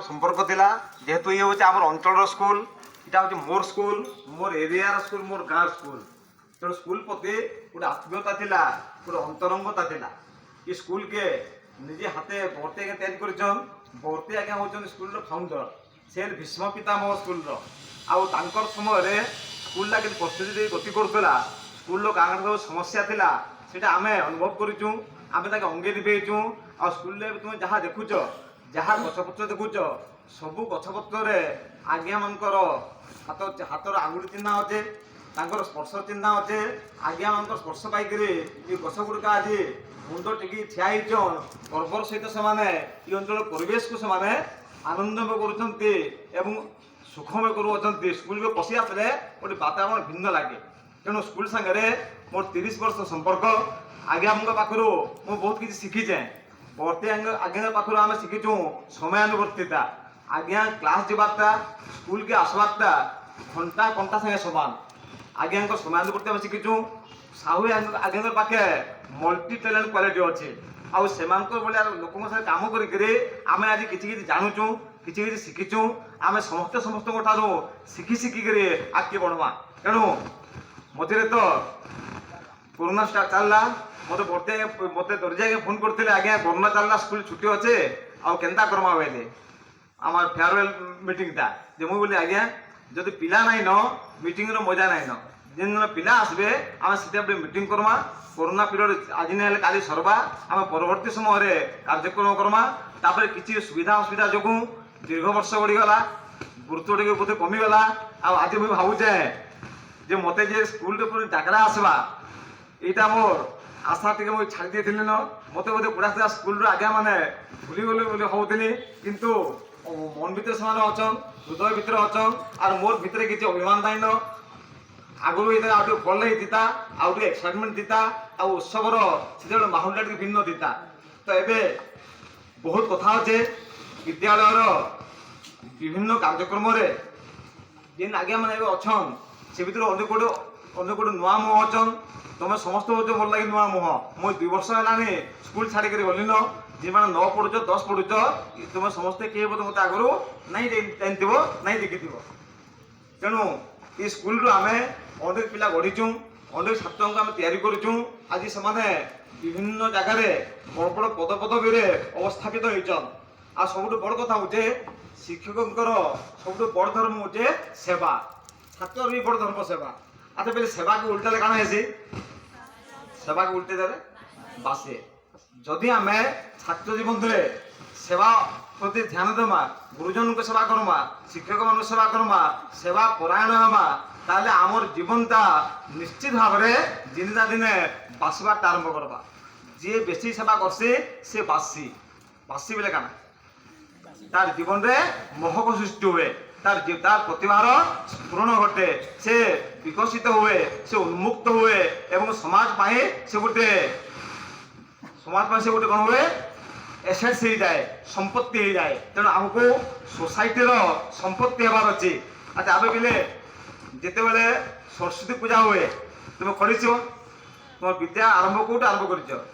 संपर्क थिला जेहेतु ये होचे हमर अंचल स्कूल इटा होचे मोर स्कूल मोर एरिया स्कूल मोर गाँव स्कूल तेणु स्कूल प्रति गोटे आत्मीयता थिला गोटे अंतरंगता थिला ये स्कूल के निजे हाथे बर्ती आज्ञा तैयारी करछन बर्ती आज्ञा होचन स्कूल रो फाउंडर से भीष्म पितामह स्कूल रो आउ तांकर समय रे स्कूल ला के परिस्थिति गति करथला स्कूल रो कांगड़ सब समस्या थिला सेटा आमे अनुभव करिचु आमे ताके अंगे दिबेचु आ स्कूल रे तुम जहाँ देखुच जहाँ गछपत्र देखुच सबु गछपत्र रे आज्ञा मानकर हातर आंगुठी चिन्ह अच्छे तांकर स्पर्श चिन्ह अच्छे आज्ञा मानकर स्पर्श पाइकरी ये गछ गुड़िक आज मुंड टेकी ठिया होइछन गर्वर सहित से ये अंचल परिवेश को से आनंदमय करुँचे एवं सुखमय करुँच स्कूल को पशि आसले गोटे वातावरण भिन्न लगे तेणु स्कूल सागर मोर 30 वर्ष संपर्क आज्ञा पाखु मुझे बहुत किसी शिखीचे बर्ती आज्ञा पाखु आम शिखीचु समयानुवर्तिता आज्ञा क्लास जावाटा स्कूल के आसवाटा घंटा घंटा संगे समान आज्ञा समयानुवर्ती आम शिखीचु साहू आज्ञा पाखे मल्टी टैलेंट क्वालिटी अच्छे आउ से भाया लोक काम करें आज किसी जानूचु किसी शिखीचु आम समस्ते समस्त शिखी शिखिकी आगे बढ़वा तेणु मझे तो कोरोना स्टार्ट चलला मत बर्ती मत दर्जी फोन करते आज्ञा कोरोना चलला स्कूल छुट्टी अच्छे आउ केन्ता करमा बोले आम फेयरवेल मीटिंगटा जे मुझे बोली आज्ञा जदि पिला नाइन मीटिंग मजा नाइन जिन दिन पिला आसबे आम से मीटिंग करमा कोरोना पीरियड आज ना काली सरवा आम परवर्ती समय कार्यक्रम करमा तापर किसी सुविधा असुविधा जो दीर्घ वर्ष बढ़ीगला गुरुत्व टे बोधे कमिगला आज मुझे भावुचे जे मते जे स्कूल डाकरा आसवा यहाँ मोर आशा टे मुझे छाड़ी दी न मत बोधे गुड़ा स्कूल आज्ञा मैंने भूलीगली बोली भावुली किंतु मन भितर से अच्छन हृदय भितर अच्छन और मोर भितर किसी अभिमान नाइन आगुरी ये आउ भल होता आउ एक्साइटमेंट दीता आउ उत्सवर से माहौल भिन्न दीता तो ये बहुत कथा अच्छे विद्यालय विभिन्न कार्यक्रम जेन आज्ञा मैंने अच्छन से भर अनेक गोटे नुआ मुह अच्छन तुम समस्त हो भल लगे नुआ मुह मुझे 2 वर्ष है स्कूल छाड़ी गली न जी मैंने 9 पढ़ुच 10 पढ़ुच तुम समस्ते किए मत आगु नहीं जानव नहीं देखी तेणु ये स्कूल रू आम अनेक पिला गढ़ीचु अनेक छात्र को आम तैयारी करूँ आज से विभिन्न जगार बड़ बड़ पद पदवी अवस्थापित होचन आ सब बड़ कथा हूँ शिक्षक सब बड़ धर्म हूँ सेवा छात्र भी बड़ धर्म सेवा अच्छा पहले सेवा के उल्टा काण है सेवा के उल्टे देवे बासे जदि आम छात्र जीवन सेवा प्रति ध्यान देमा गुरुजन को सेवा करमा शिक्षक मान सेवा करमा सेवा परायण हमा ताले आमर जीवनटा निश्चित भाव में दिन ना दिन बासवाट आरंभ करवा जी बेसी सेवा करसे से बासी बासी बोले क्या तार जीवन में महक सृष्टि हुए तार प्रतिभार स्फुरण घटे से विकसित हुए से उन्मुक्त हुए एवं समाज पाए से गोटे कौन हुए एसेट्स हो जाए संपत्ति हो जाए तेणु आमको सोसाइटीर संपत्ति हबार अच्छे अच्छा आम बोले जिते बड़े सरस्वती पूजा हुए तुम कर तुम विद्या आरंभ कौट आरंभ कर